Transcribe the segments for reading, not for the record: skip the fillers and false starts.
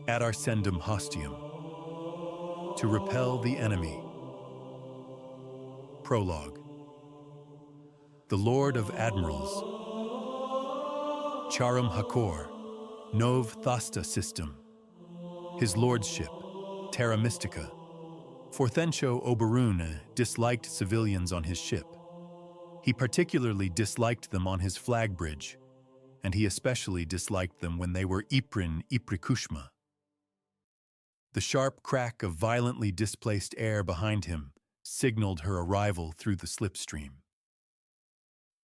At Arcendum Hostium. To repel the enemy. Prologue. The Lord of Admirals. Charum Hakor. Nov Thasta System. His Lordship. Terra Mystica. Forthencio Oberune disliked civilians on his ship. He particularly disliked them on his flag bridge, and he especially disliked them when they were Yprin Yprikushma. The sharp crack of violently displaced air behind him signaled her arrival through the slipstream.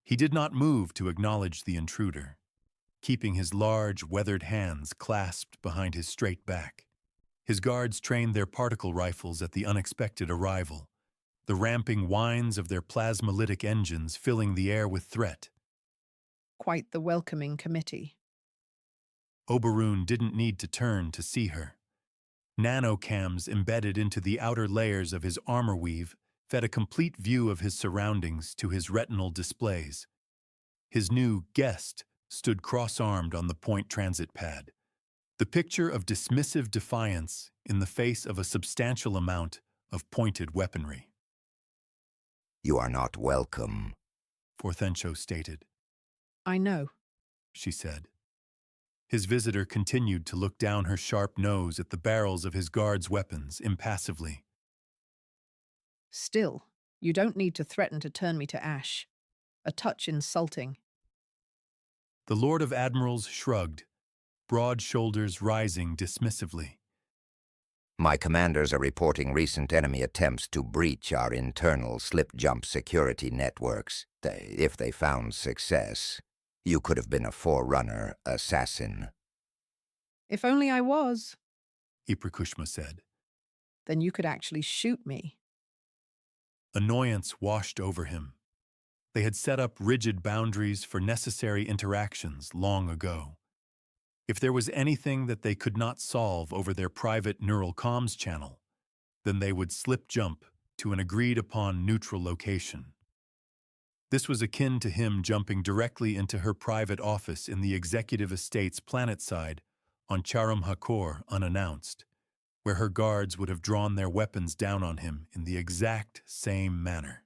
He did not move to acknowledge the intruder, keeping his large, weathered hands clasped behind his straight back. His guards trained their particle rifles at the unexpected arrival, the ramping whines of their plasmolytic engines filling the air with threat. Quite the welcoming committee. Oberune didn't need to turn to see her. Nanocams embedded into the outer layers of his armor weave fed a complete view of his surroundings to his retinal displays. His new guest stood cross-armed on the point transit pad, the picture of dismissive defiance in the face of a substantial amount of pointed weaponry. "You are not welcome," Forthencio stated. I know, She said. His visitor continued to look down her sharp nose at the barrels of his guards' weapons impassively. Still, you don't need to threaten to turn me to ash. A touch insulting. The Lord of Admirals shrugged, broad shoulders rising dismissively. "My commanders are reporting recent enemy attempts to breach our internal slip-jump security networks. If they found success, you could have been a forerunner assassin." If only I was, Iprikushma said. then you could actually shoot me. Annoyance washed over him. They had set up rigid boundaries for necessary interactions long ago. If there was anything that they could not solve over their private neural comms channel, then they would slip jump to an agreed-upon neutral location. This was akin to him jumping directly into her private office in the executive estate's planetside on Charum Hakor unannounced, where her guards would have drawn their weapons down on him in the exact same manner.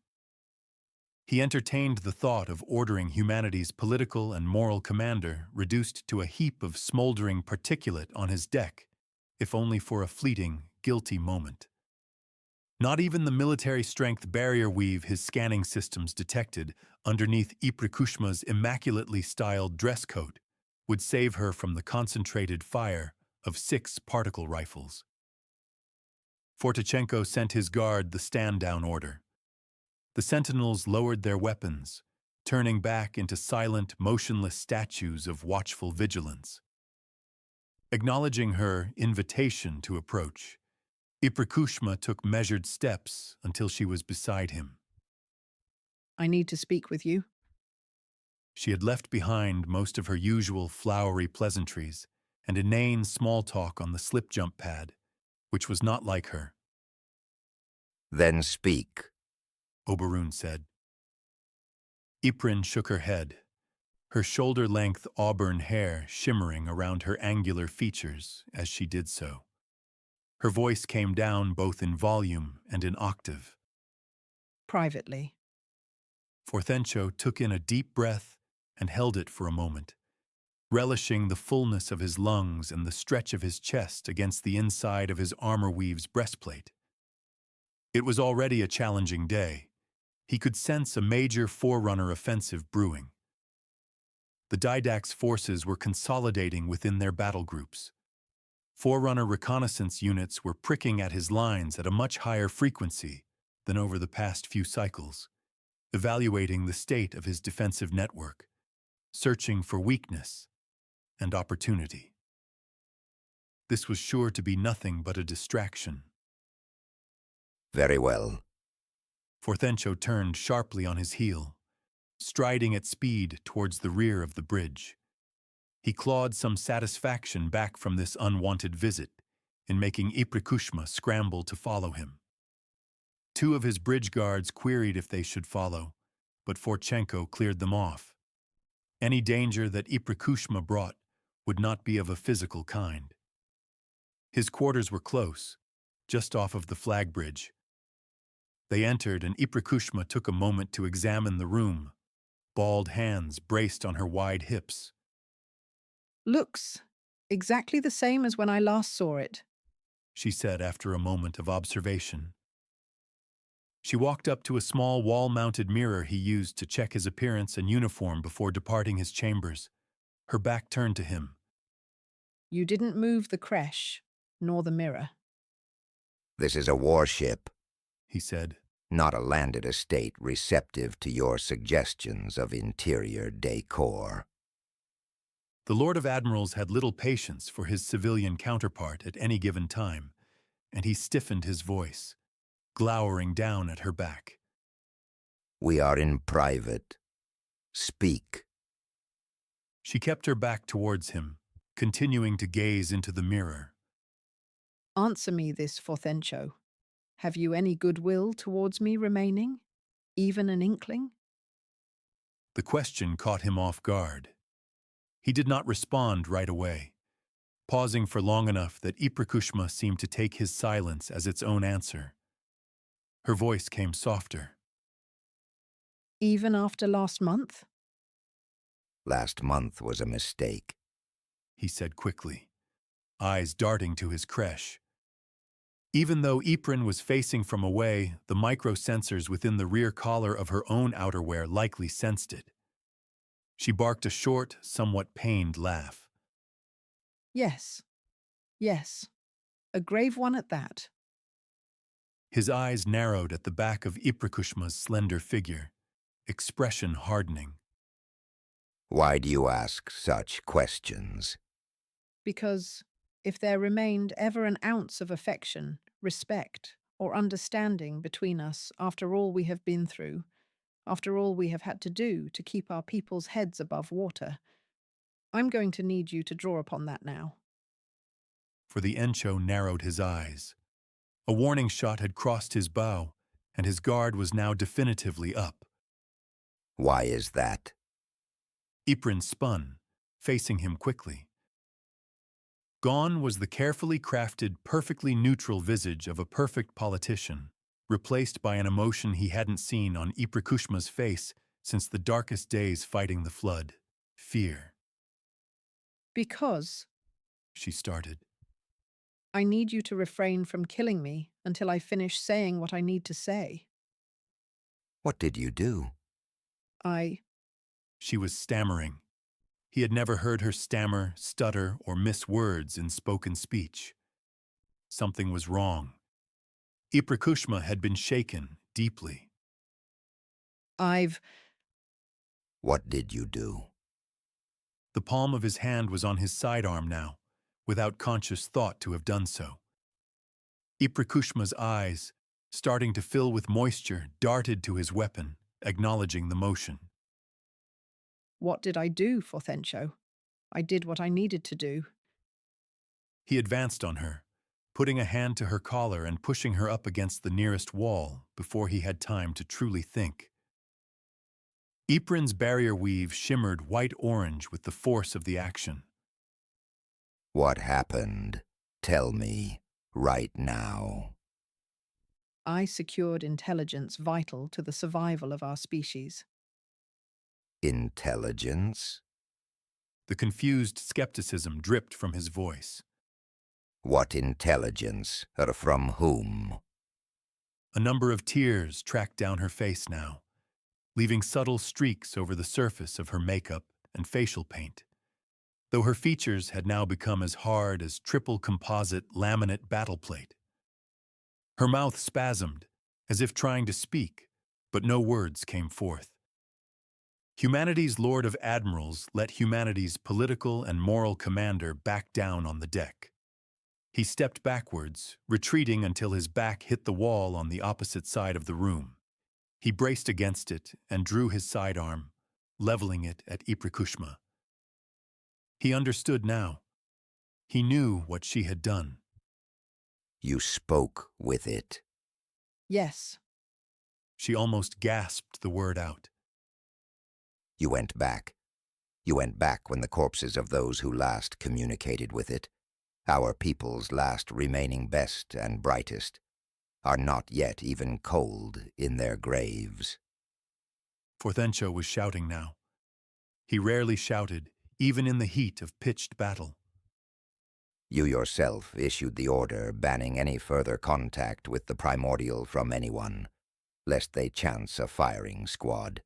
He entertained the thought of ordering humanity's political and moral commander reduced to a heap of smoldering particulate on his deck, if only for a fleeting, guilty moment. Not even the military-strength barrier weave his scanning systems detected underneath Iprikushma's immaculately styled dress coat would save her from the concentrated fire of 6 particle rifles. Fortachenko sent his guard the stand-down order. The sentinels lowered their weapons, turning back into silent, motionless statues of watchful vigilance. Acknowledging her invitation to approach, Iprikushma took measured steps until she was beside him. I need to speak with you. She had left behind most of her usual flowery pleasantries and inane small talk on the slip-jump pad, which was not like her. "Then speak," Oberune said. Yprin shook her head, her shoulder-length auburn hair shimmering around her angular features as she did so. Her voice came down both in volume and in octave. Privately. Forthencio took in a deep breath and held it for a moment, relishing the fullness of his lungs and the stretch of his chest against the inside of his armor weave's breastplate. It was already a challenging day. He could sense a major forerunner offensive brewing. The Didact's forces were consolidating within their battle groups. Forerunner reconnaissance units were pricking at his lines at a much higher frequency than over the past few cycles, evaluating the state of his defensive network, searching for weakness and opportunity. This was sure to be nothing but a distraction. "Very well." Forthencio turned sharply on his heel, striding at speed towards the rear of the bridge. He clawed some satisfaction back from this unwanted visit in making Iprikushma scramble to follow him. 2 of his bridge guards queried if they should follow, but Fortchenko cleared them off. Any danger that Iprikushma brought would not be of a physical kind. His quarters were close, just off of the flag bridge. They entered, and Iprakushma took a moment to examine the room, bald hands braced on her wide hips. Looks exactly the same as when I last saw it. She said after a moment of observation. She walked up to a small wall-mounted mirror he used to check his appearance and uniform before departing his chambers, her back turned to him. You didn't move the creche, nor the mirror. This is a warship, He said. not a landed estate receptive to your suggestions of interior decor. The Lord of Admirals had little patience for his civilian counterpart at any given time, and he stiffened his voice, glowering down at her back. We are in private. Speak. She kept her back towards him, continuing to gaze into the mirror. Answer me this, Forthencho. Have you any goodwill towards me remaining? Even an inkling? The question caught him off guard. He did not respond right away, pausing for long enough that Iprakushma seemed to take his silence as its own answer. Her voice came softer. Even after last month? Last month was a mistake. He said quickly, eyes darting to his creche. Even though Ypres was facing from away, the micro-sensors within the rear collar of her own outerwear likely sensed it. She barked a short, somewhat pained laugh. Yes. Yes. A grave one at that. His eyes narrowed at the back of Iprakushma's slender figure, expression hardening. Why do you ask such questions? Because if there remained ever an ounce of affection, respect, or understanding between us after all we have been through, after all we have had to do to keep our people's heads above water, I'm going to need you to draw upon that now. For the Encho narrowed his eyes. A warning shot had crossed his bow, and his guard was now definitively up. Why is that? Ypres spun, facing him quickly. Gone was the carefully crafted, perfectly neutral visage of a perfect politician, replaced by an emotion he hadn't seen on Iprakushma's face since the darkest days fighting the flood: fear. Because She started. I need you to refrain from killing me until I finish saying what I need to say. What did you do? She was stammering. He had never heard her stammer, stutter, or miss words in spoken speech. Something was wrong. Iprakushma had been shaken deeply. What did you do? The palm of his hand was on his sidearm now, without conscious thought to have done so. Iprakushma's eyes, starting to fill with moisture, darted to his weapon, acknowledging the motion. What did I do, Forthencho? I did what I needed to do. He advanced on her, putting a hand to her collar and pushing her up against the nearest wall before he had time to truly think. Ypres' barrier weave shimmered white-orange with the force of the action. What happened? Tell me, right now. I secured intelligence vital to the survival of our species. Intelligence? The confused skepticism dripped from his voice. What intelligence? Or from whom? A number of tears tracked down her face now, leaving subtle streaks over the surface of her makeup and facial paint, though her features had now become as hard as triple composite laminate battleplate. Her mouth spasmed, as if trying to speak, but no words came forth. Humanity's Lord of Admirals let humanity's political and moral commander back down on the deck. He stepped backwards, retreating until his back hit the wall on the opposite side of the room. He braced against it and drew his sidearm, leveling it at Iprakushma. He understood now. He knew what she had done. You spoke with it. Yes. She almost gasped the word out. You went back. You went back when the corpses of those who last communicated with it, Our people's last remaining best and brightest are not yet even cold in their graves. Forthencho was shouting now. He rarely shouted, even in the heat of pitched battle. You yourself issued the order banning any further contact with the primordial from anyone, lest they chance a firing squad,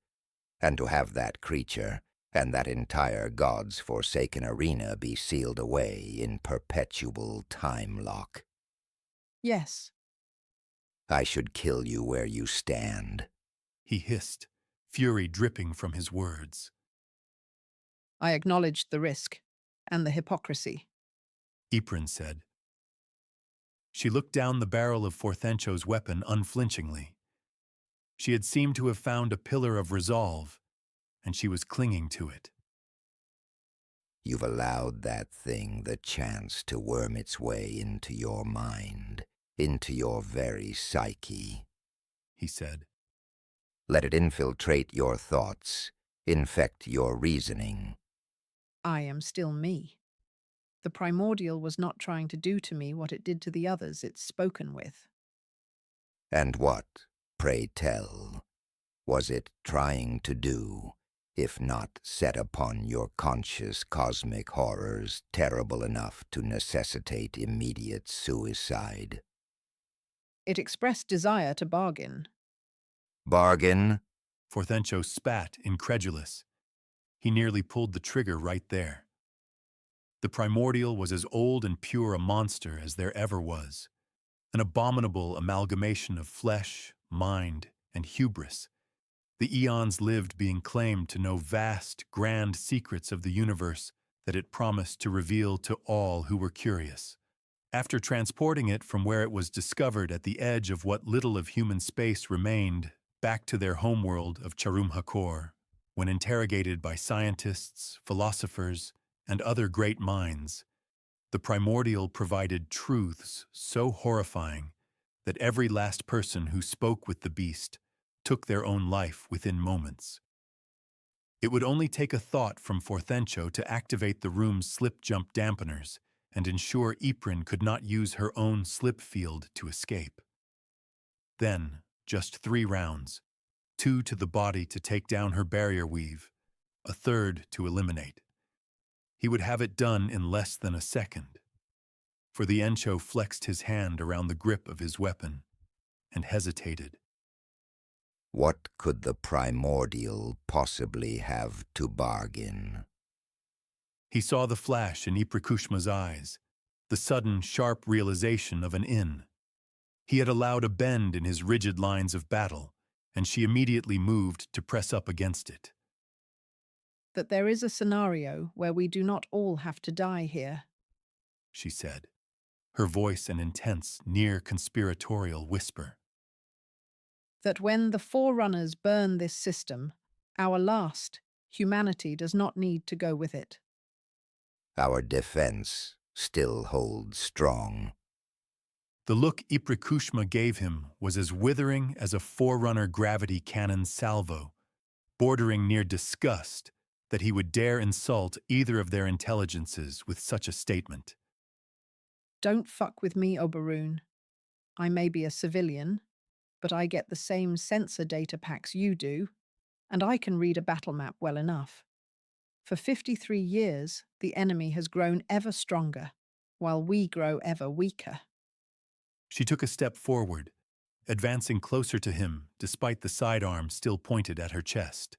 and to have that creature and that entire God's forsaken arena be sealed away in perpetual time lock. Yes, I should kill you where you stand. He hissed, fury dripping from his words. I acknowledged the risk and the hypocrisy. Ypres said. She looked down the barrel of Forthencho's weapon unflinchingly. She had seemed to have found a pillar of resolve, and she was clinging to it. You've allowed that thing the chance to worm its way into your mind, into your very psyche, He said. Let it infiltrate your thoughts, infect your reasoning. I am still me. The primordial was not trying to do to me what it did to the others it's spoken with. And what, pray tell, was it trying to do, if not set upon your conscious cosmic horrors terrible enough to necessitate immediate suicide? It expressed desire to bargain. Bargain? Forthencho spat, incredulous. He nearly pulled the trigger right there. The primordial was as old and pure a monster as there ever was, an abominable amalgamation of flesh, mind, and hubris. The eons lived being claimed to know vast, grand secrets of the universe that it promised to reveal to all who were curious. After transporting it from where it was discovered at the edge of what little of human space remained back to their homeworld of Charum Hakor, when interrogated by scientists, philosophers, and other great minds, the primordial provided truths so horrifying that every last person who spoke with the beast took their own life within moments. It would only take a thought from Forthencho to activate the room's slip-jump dampeners and ensure Ypres could not use her own slip field to escape. Then, just 3 rounds, 2 to the body to take down her barrier weave, a third to eliminate. He would have it done in less than a second. For the Encho flexed his hand around the grip of his weapon and hesitated. What could the primordial possibly have to bargain? He saw the flash in Iprakushma's eyes, the sudden, sharp realization of an in. He had allowed a bend in his rigid lines of battle, and she immediately moved to press up against it. That there is a scenario where we do not all have to die here. She said, her voice an intense, near-conspiratorial whisper. That when the forerunners burn this system, our last, humanity does not need to go with it. Our defense still holds strong. The look Iprakushma gave him was as withering as a forerunner gravity cannon salvo, bordering near disgust that he would dare insult either of their intelligences with such a statement. Don't fuck with me, Oberoon. I may be a civilian, but I get the same sensor data packs you do, and I can read a battle map well enough. For 53 years, the enemy has grown ever stronger, while we grow ever weaker. She took a step forward, advancing closer to him despite the sidearm still pointed at her chest.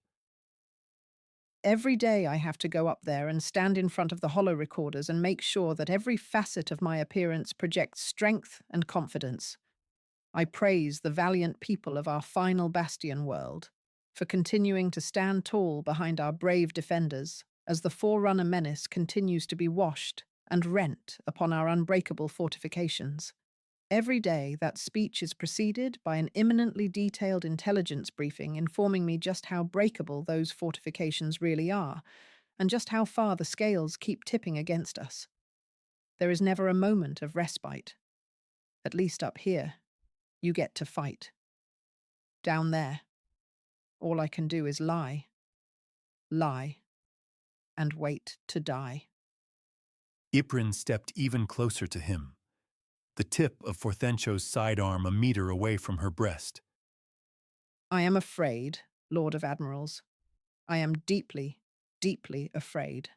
Every day I have to go up there and stand in front of the holo recorders and make sure that every facet of my appearance projects strength and confidence. I praise the valiant people of our final bastion world for continuing to stand tall behind our brave defenders as the Forerunner menace continues to be washed and rent upon our unbreakable fortifications. Every day, that speech is preceded by an imminently detailed intelligence briefing informing me just how breakable those fortifications really are, and just how far the scales keep tipping against us. There is never a moment of respite. At least up here, you get to fight. Down there, all I can do is lie, and wait to die. Yprin stepped even closer to him, the tip of Forthencho's sidearm a meter away from her breast. I am afraid, Lord of Admirals. I am deeply, deeply afraid.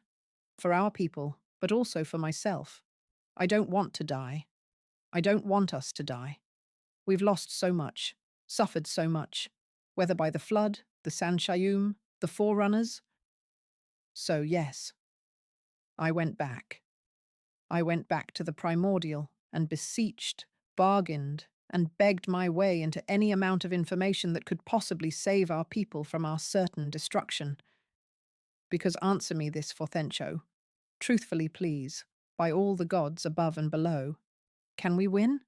For our people, but also for myself. I don't want to die. I don't want us to die. We've lost so much, suffered so much, whether by the flood, the Sanshayum, the Forerunners. So yes, I went back. I went back to the primordial and beseeched, bargained, and begged my way into any amount of information that could possibly save our people from our certain destruction. Because answer me this, Forthencho. Truthfully, please, by all the gods above and below. Can we win?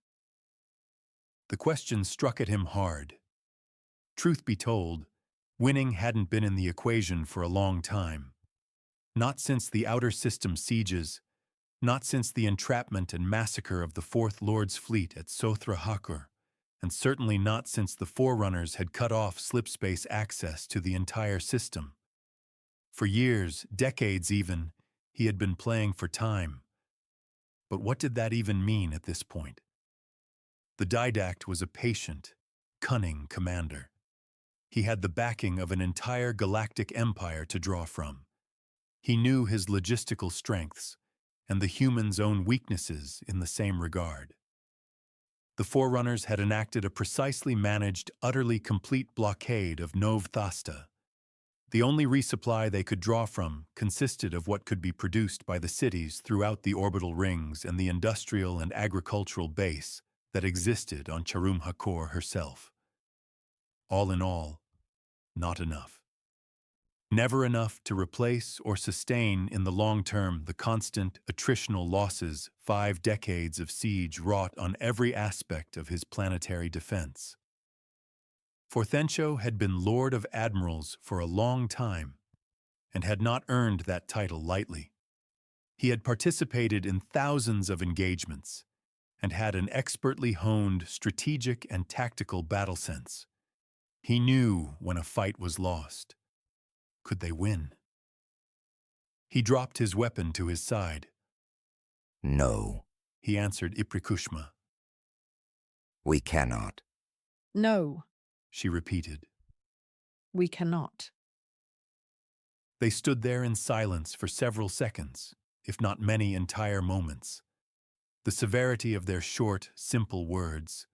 The question struck at him hard. Truth be told, winning hadn't been in the equation for a long time. Not since the outer system sieges, not since the entrapment and massacre of the Fourth Lord's fleet at Sothra Hakur, and certainly not since the Forerunners had cut off slipspace access to the entire system. For years, decades even, he had been playing for time. But what did that even mean at this point? The Didact was a patient, cunning commander. He had the backing of an entire galactic empire to draw from. He knew his logistical strengths and the humans' own weaknesses in the same regard. The Forerunners had enacted a precisely managed, utterly complete blockade of Nov Thasta. The only resupply they could draw from consisted of what could be produced by the cities throughout the orbital rings and the industrial and agricultural base that existed on Charum Hakor herself. All in all, not enough. Never enough to replace or sustain in the long term the constant attritional losses 5 decades of siege wrought on every aspect of his planetary defense. Forthencho had been Lord of Admirals for a long time and had not earned that title lightly. He had participated in thousands of engagements and had an expertly honed strategic and tactical battle sense. He knew when a fight was lost. Could they win? He dropped his weapon to his side. No, He answered Iprikushma. we cannot. No, She repeated. we cannot. They stood there in silence for several seconds, if not many entire moments. The severity of their short, simple words,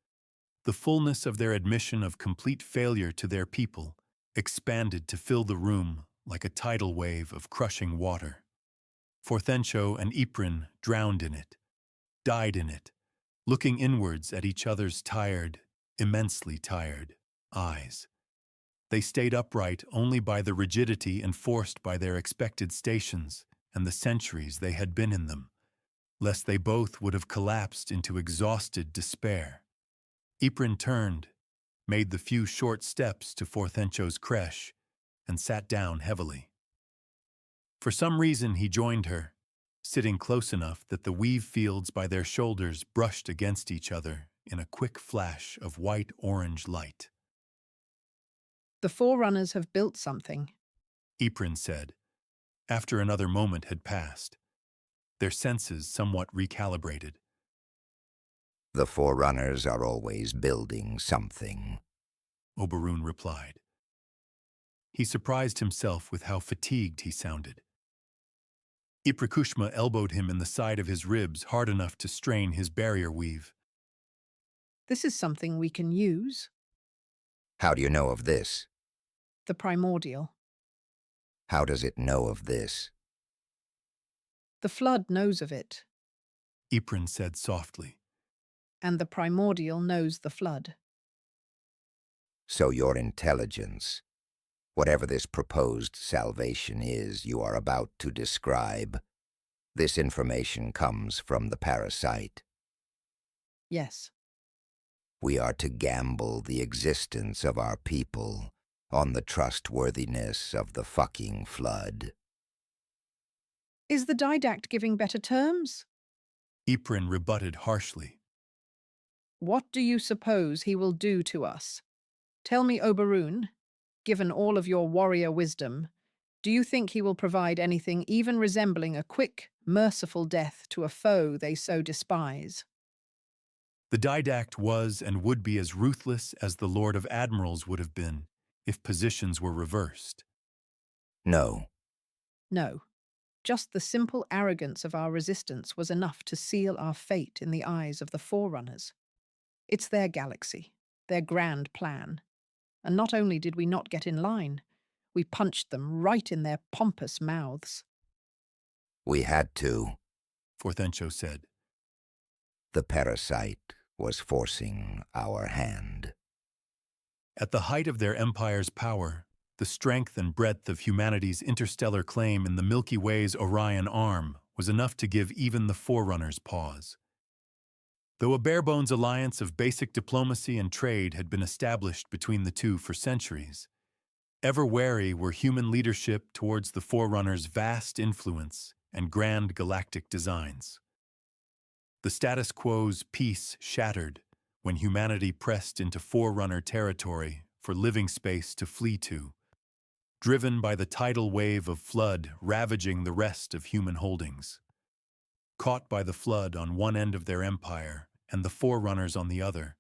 the fullness of their admission of complete failure to their people, expanded to fill the room like a tidal wave of crushing water. Forthencho and Yprin drowned in it, died in it, looking inwards at each other's tired, immensely tired, eyes. They stayed upright only by the rigidity enforced by their expected stations and the centuries they had been in them, lest they both would have collapsed into exhausted despair. Yprin turned, made the few short steps to Forthencho's creche, and sat down heavily. For some reason he joined her, sitting close enough that the weave fields by their shoulders brushed against each other in a quick flash of white-orange light. The Forerunners have built something. Yprin said, after another moment had passed, their senses somewhat recalibrated. The Forerunners are always building something. Oberyn replied. He surprised himself with how fatigued he sounded. Iprikushma elbowed him in the side of his ribs hard enough to strain his barrier weave. This is something we can use. How do you know of this? The primordial. How does it know of this? The flood knows of it, Yprin said softly. and the primordial knows the flood. So your intelligence, whatever this proposed salvation is you are about to describe, this information comes from the parasite. Yes. We are to gamble the existence of our people on the trustworthiness of the fucking flood. Is the Didact giving better terms? Yprin rebutted harshly. What do you suppose he will do to us? Tell me, Oberyn, given all of your warrior wisdom, do you think he will provide anything even resembling a quick, merciful death to a foe they so despise. The didact was and would be as ruthless as the Lord of Admirals would have been if positions were reversed. No. No, just the simple arrogance of our resistance was enough to seal our fate in the eyes of the Forerunners. It's their galaxy, their grand plan. And not only did we not get in line, we punched them right in their pompous mouths. We had to. Forthencho said. The parasite was forcing our hand. At the height of their empire's power, the strength and breadth of humanity's interstellar claim in the Milky Way's Orion arm was enough to give even the Forerunners pause. Though a bare-bones alliance of basic diplomacy and trade had been established between the two for centuries, ever wary were human leadership towards the Forerunners' vast influence and grand galactic designs. The status quo's peace shattered when humanity pressed into Forerunner territory for living space to flee to, driven by the tidal wave of flood ravaging the rest of human holdings. Caught by the flood on one end of their empire and the Forerunners on the other,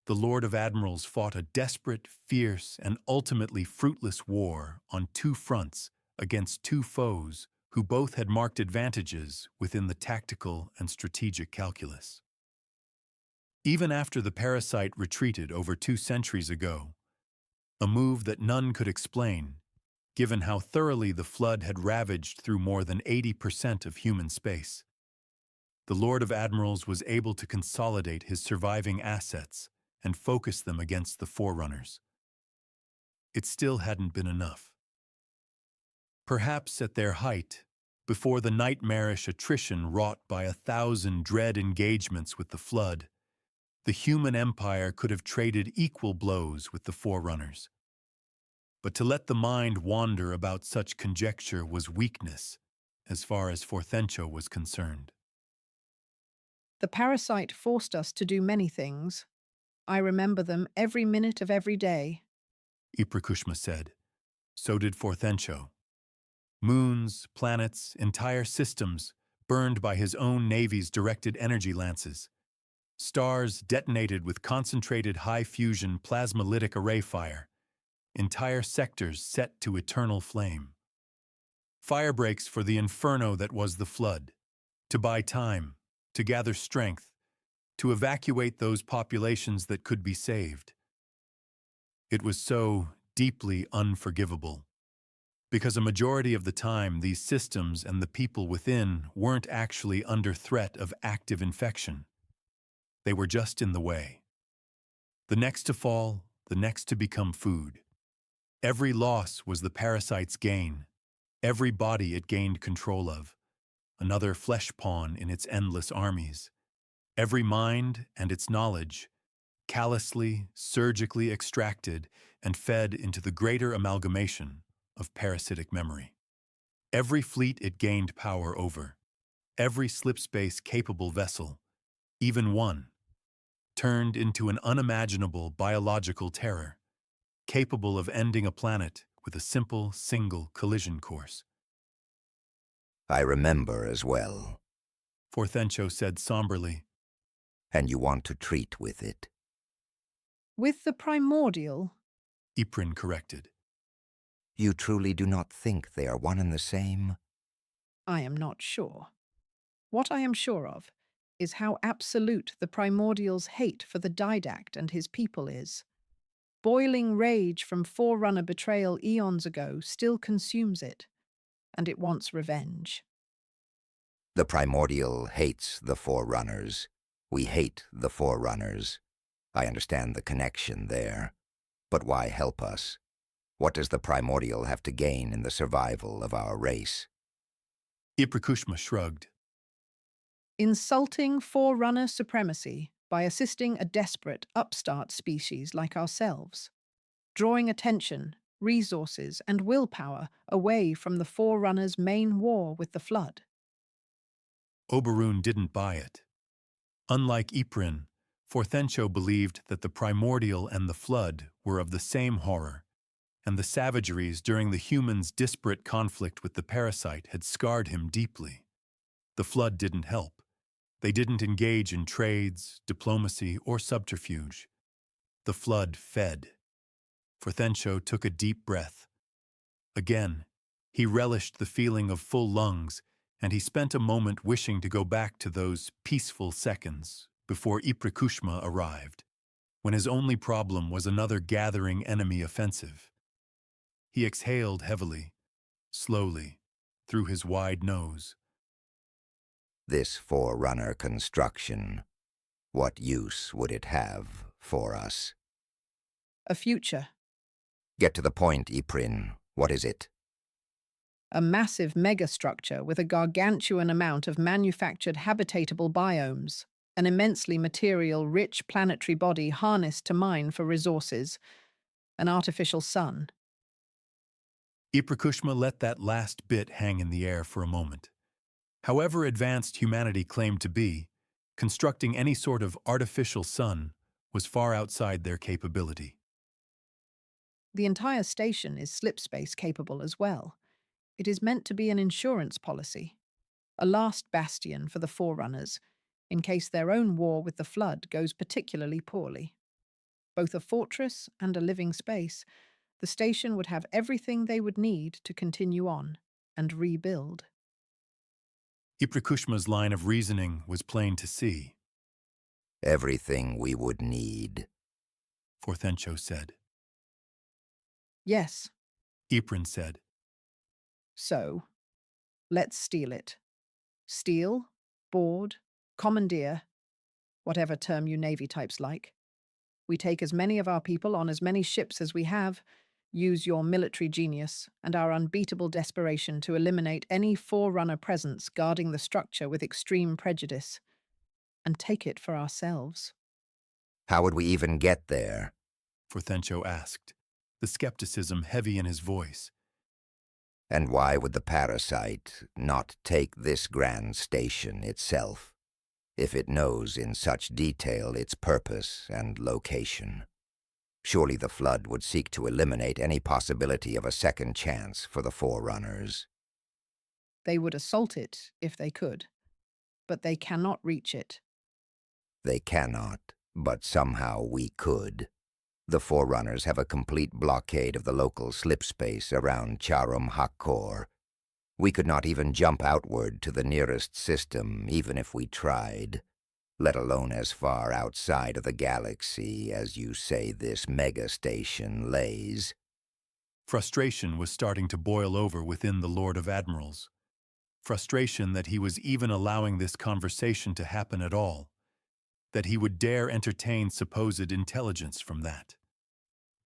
the Lord of Admirals fought a desperate, fierce, and ultimately fruitless war on two fronts against two foes who both had marked advantages within the tactical and strategic calculus. Even after the parasite retreated over 2 centuries ago, a move that none could explain, given how thoroughly the flood had ravaged through more than 80% of human space, the Lord of Admirals was able to consolidate his surviving assets and focus them against the Forerunners. It still hadn't been enough. Perhaps at their height, before the nightmarish attrition wrought by 1,000 dread engagements with the flood, the human empire could have traded equal blows with the Forerunners. But to let the mind wander about such conjecture was weakness, as far as Forthencho was concerned. The parasite forced us to do many things. I remember them every minute of every day. Iprakushma said. So did Forthencho. Moons, planets, entire systems burned by his own navy's directed energy lances. Stars detonated with concentrated high-fusion plasmolytic array fire. Entire sectors set to eternal flame. Fire breaks for the inferno that was the flood, to buy time, to gather strength, to evacuate those populations that could be saved. It was so deeply unforgivable, because a majority of the time these systems and the people within weren't actually under threat of active infection. They were just in the way. The next to fall, the next to become food. Every loss was the parasite's gain, every body it gained control of, another flesh pawn in its endless armies. Every mind and its knowledge, callously, surgically extracted and fed into the greater amalgamation of parasitic memory. Every fleet it gained power over, every slipspace-capable vessel, even one, turned into an unimaginable biological terror, capable of ending a planet with a simple, single collision course. I remember as well. Forthencho said somberly. And you want to treat with it. With the primordial, Yprin corrected. You truly do not think they are one and the same? I am not sure. What I am sure of is how absolute the primordial's hate for the didact and his people is. Boiling rage from Forerunner betrayal eons ago still consumes it, and it wants revenge. The primordial hates the Forerunners. We hate the Forerunners. I understand the connection there. But why help us? What does the primordial have to gain in the survival of our race? Iprakushma shrugged. Insulting Forerunner supremacy by assisting a desperate, upstart species like ourselves. Drawing attention, resources, and willpower away from the Forerunner's main war with the flood. Oberun didn't buy it. Unlike Yprin, Forthencho believed that the primordial and the flood were of the same horror, and the savageries during the humans' disparate conflict with the parasite had scarred him deeply. The flood didn't help. They didn't engage in trades, diplomacy, or subterfuge. The flood fed. Forthencho took a deep breath. Again, he relished the feeling of full lungs, and he spent a moment wishing to go back to those peaceful seconds before Iprikushma arrived, when his only problem was another gathering enemy offensive. He exhaled heavily, slowly, through his wide nose. This forerunner construction, what use would it have for us? A future. Get to the point, Iprin. What is it? A massive megastructure with a gargantuan amount of manufactured habitatable biomes, an immensely material-rich planetary body harnessed to mine for resources, an artificial sun. Iprikushma let that last bit hang in the air for a moment. However advanced humanity claimed to be, constructing any sort of artificial sun was far outside their capability. The entire station is slipspace capable as well. It is meant to be an insurance policy, a last bastion for the Forerunners, in case their own war with the Flood goes particularly poorly. Both a fortress and a living space, the station would have everything they would need to continue on and rebuild. Iprikushma's line of reasoning was plain to see. Everything we would need, Forthencho said. Yes, Iprin said. so, let's steal it. Steal, board, commandeer, whatever term you Navy types like. We take as many of our people on as many ships as we have, use your military genius and our unbeatable desperation to eliminate any Forerunner presence guarding the structure with extreme prejudice, and take it for ourselves. How would we even get there? Forthencho asked, the skepticism heavy in his voice. And why would the parasite not take this grand station itself, if it knows in such detail its purpose and location? Surely the Flood would seek to eliminate any possibility of a second chance for the Forerunners. They would assault it if they could, but they cannot reach it. They cannot, but somehow we could. The Forerunners have a complete blockade of the local slipspace around Charum Hakor. We could not even jump outward to the nearest system, even if we tried, let alone as far outside of the galaxy as you say this mega-station lays. Frustration was starting to boil over within the Lord of Admirals. Frustration that he was even allowing this conversation to happen at all, that he would dare entertain supposed intelligence from that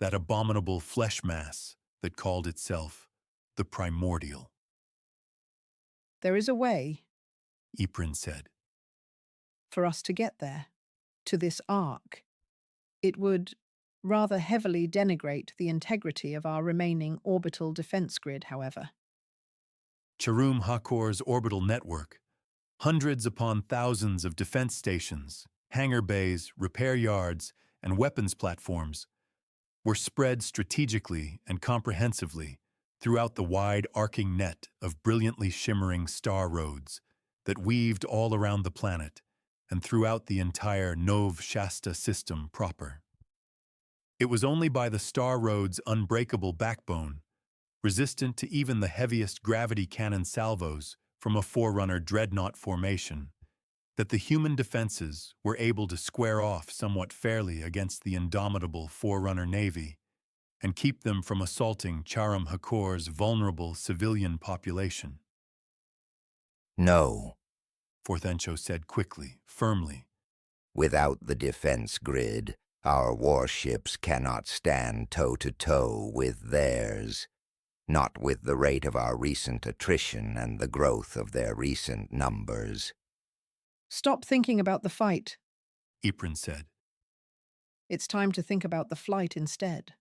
abominable flesh mass that called itself the primordial. There is a way, Iprin said. for us to get there, to this arc. It would rather heavily denigrate the integrity of our remaining orbital defense grid, however. Charum Hakor's orbital network, hundreds upon thousands of defense stations, hangar bays, repair yards, and weapons platforms were spread strategically and comprehensively throughout the wide arcing net of brilliantly shimmering star roads that weaved all around the planet and throughout the entire Nov Shasta system proper. It was only by the star road's unbreakable backbone, resistant to even the heaviest gravity cannon salvos from a Forerunner dreadnought formation, that the human defenses were able to square off somewhat fairly against the indomitable Forerunner Navy and keep them from assaulting Charum Hakor's vulnerable civilian population. No. Forthencho said quickly, firmly. Without the defense grid, our warships cannot stand toe-to-toe with theirs, not with the rate of our recent attrition and the growth of their recent numbers. Stop thinking about the fight. Iprin said. It's time to think about the flight instead.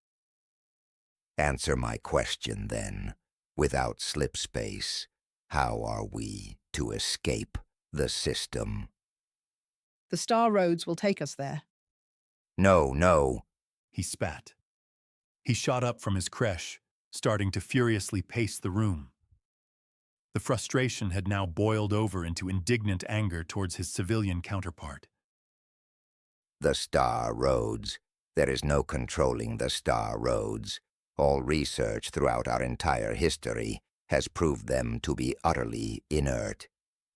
Answer my question, then. Without slipspace, how are we to escape the system? The star roads will take us there. No. He spat. He shot up from his creche, starting to furiously pace the room. The frustration had now boiled over into indignant anger towards his civilian counterpart. The star roads. There is no controlling the star roads. All research throughout our entire history has proved them to be utterly inert.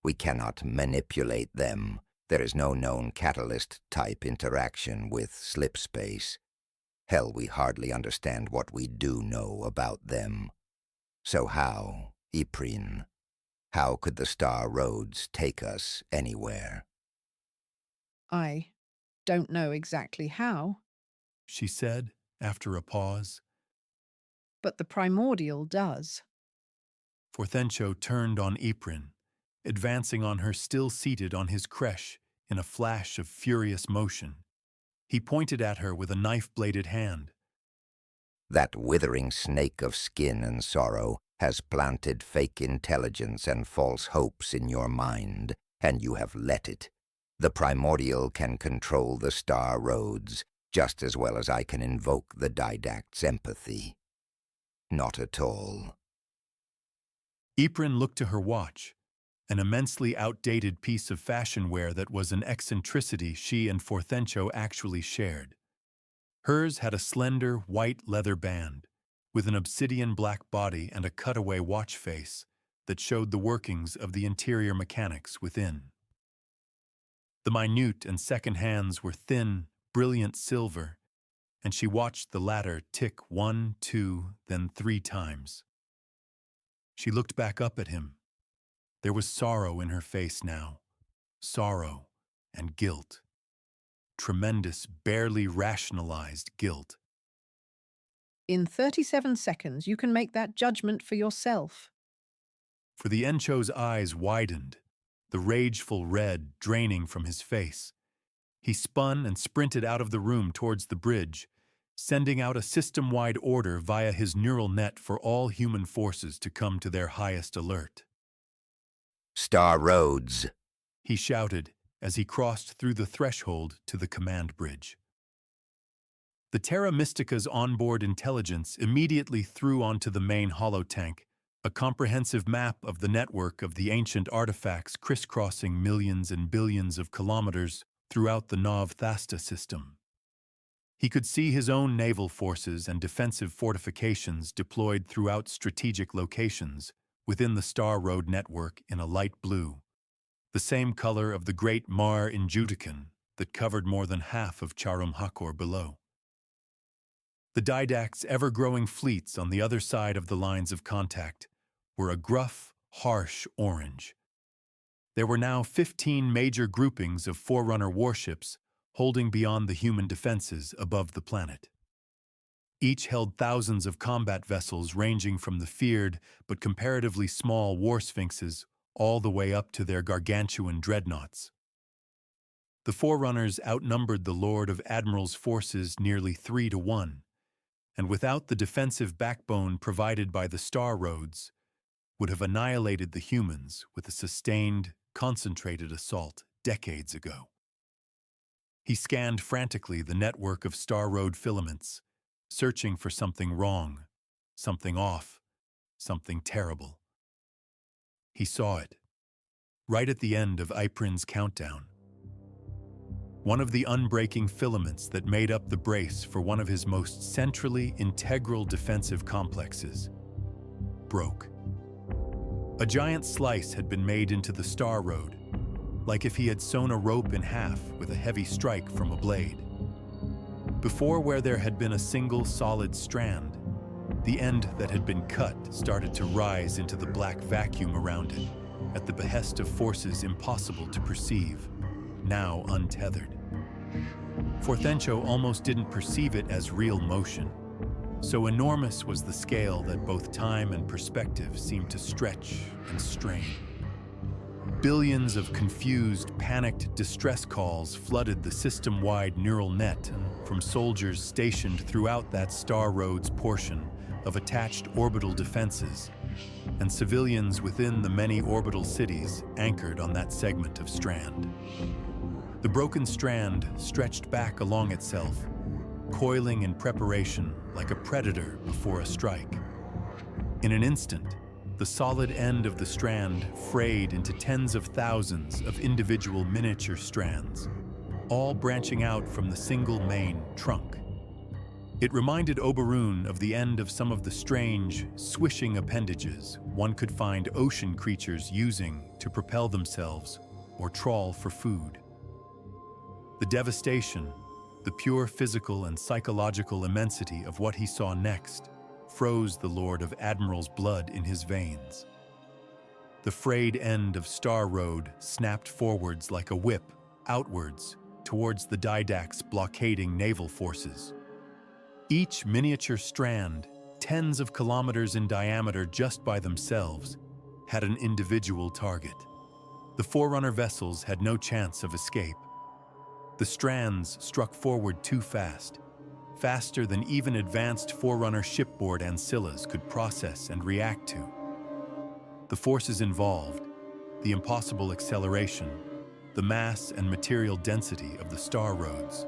We cannot manipulate them. There is no known catalyst-type interaction with slip space. Hell, we hardly understand what we do know about them. So how, Iprin? How could the star roads take us anywhere? I don't know exactly how, She said, after a pause. but the primordial does. Forthencho turned on Iprin, advancing on her still seated on his creche in a flash of furious motion. He pointed at her with a knife-bladed hand. That withering snake of skin and sorrow has planted fake intelligence and false hopes in your mind, and you have let it. The primordial can control the star roads just as well as I can invoke the didact's empathy. Not at all. Iprin looked to her watch, an immensely outdated piece of fashion wear that was an eccentricity she and Forthencho actually shared. Hers had a slender, white leather band, with an obsidian black body and a cutaway watch face that showed the workings of the interior mechanics within. The minute and second hands were thin, brilliant silver, and she watched the latter tick 1, 2, then 3 times. She looked back up at him. There was sorrow in her face now. Sorrow and guilt. Tremendous, barely rationalized guilt. In 37 seconds, you can make that judgment for yourself. For the Encho's eyes widened, the rageful red draining from his face. He spun and sprinted out of the room towards the bridge, sending out a system-wide order via his neural net for all human forces to come to their highest alert. Star roads, He shouted as he crossed through the threshold to the command bridge. The Terra Mystica's onboard intelligence immediately threw onto the main holotank a comprehensive map of the network of the ancient artifacts crisscrossing millions and billions of kilometers throughout the Nov Thasta system. He could see his own naval forces and defensive fortifications deployed throughout strategic locations within the Star Road network in a light blue, the same color of the great Mar in Judican that covered more than half of Charum Hakor below. The Didact's ever-growing fleets on the other side of the lines of contact were a gruff, harsh orange. There were now 15 major groupings of Forerunner warships holding beyond the human defenses above the planet. Each held thousands of combat vessels ranging from the feared but comparatively small war sphinxes all the way up to their gargantuan dreadnoughts. The Forerunners outnumbered the Lord of Admiral's forces nearly 3-1, and without the defensive backbone provided by the Star Roads, would have annihilated the humans with a sustained, concentrated assault decades ago. He scanned frantically the network of Star Road filaments, searching for something wrong, something off, something terrible. He saw it, right at the end of Iprin's countdown. One of the unbreaking filaments that made up the brace for one of his most centrally integral defensive complexes broke. A giant slice had been made into the Star Road, like if he had sewn a rope in half with a heavy strike from a blade. Before, where there had been a single solid strand, the end that had been cut started to rise into the black vacuum around it, at the behest of forces impossible to perceive, now untethered. Forthencho almost didn't perceive it as real motion. So enormous was the scale that both time and perspective seemed to stretch and strain. Billions of confused, panicked distress calls flooded the system-wide neural net from soldiers stationed throughout that Star Road's portion of attached orbital defenses, and civilians within the many orbital cities anchored on that segment of strand. The broken strand stretched back along itself, coiling in preparation like a predator before a strike. In an instant, the solid end of the strand frayed into tens of thousands of individual miniature strands, all branching out from the single main trunk. It reminded Oberyn of the end of some of the strange, swishing appendages one could find ocean creatures using to propel themselves or trawl for food. The devastation, the pure physical and psychological immensity of what he saw next, froze the Lord of Admiral's blood in his veins. The frayed end of Star Road snapped forwards like a whip, outwards, towards the Didact's blockading naval forces. Each miniature strand, tens of kilometers in diameter just by themselves, had an individual target. The Forerunner vessels had no chance of escape. The strands struck forward too fast, faster than even advanced Forerunner shipboard ancillas could process and react to. The forces involved, the impossible acceleration, the mass and material density of the Star Roads,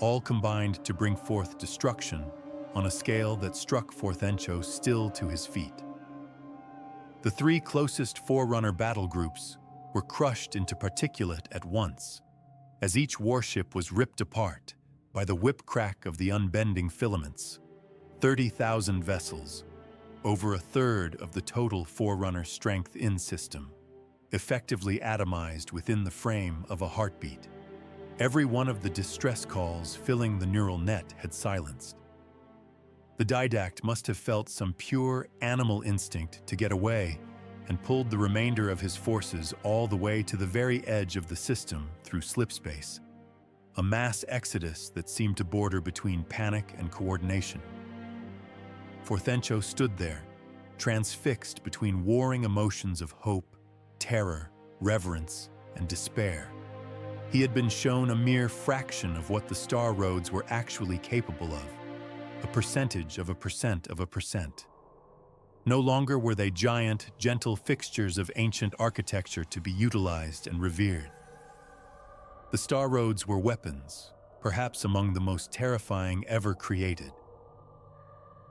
all combined to bring forth destruction on a scale that struck Forthencho still to his feet. The three closest Forerunner battle groups were crushed into particulate at once, as each warship was ripped apart by the whip-crack of the unbending filaments. 30,000 vessels, over a third of the total Forerunner strength in system, effectively atomized within the frame of a heartbeat. Every one of the distress calls filling the neural net had silenced. The Didact must have felt some pure animal instinct to get away and pulled the remainder of his forces all the way to the very edge of the system through slipspace, a mass exodus that seemed to border between panic and coordination. Forthencho stood there, transfixed between warring emotions of hope, terror, reverence, and despair. He had been shown a mere fraction of what the Star Roads were actually capable of, a percentage of a percent of a percent. No longer were they giant, gentle fixtures of ancient architecture to be utilized and revered. The Star Roads were weapons, perhaps among the most terrifying ever created.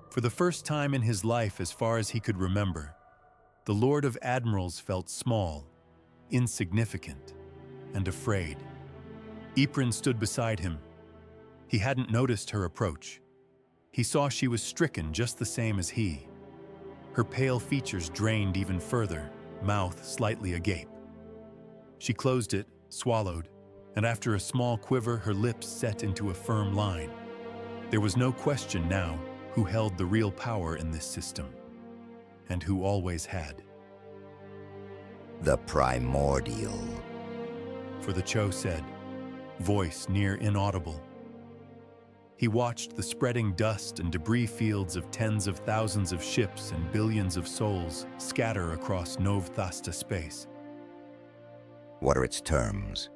For the first time in his life, as far as he could remember, the Lord of Admirals felt small, insignificant, and afraid. Ypres stood beside him. He hadn't noticed her approach. He saw she was stricken just the same as he. Her pale features drained even further, mouth slightly agape. She closed it, swallowed, and after a small quiver, her lips set into a firm line. There was no question now who held the real power in this system, and who always had. The primordial. For the Cho said, voice near inaudible. He watched the spreading dust and debris fields of tens of thousands of ships and billions of souls scatter across Nov Thasta space. What are its terms?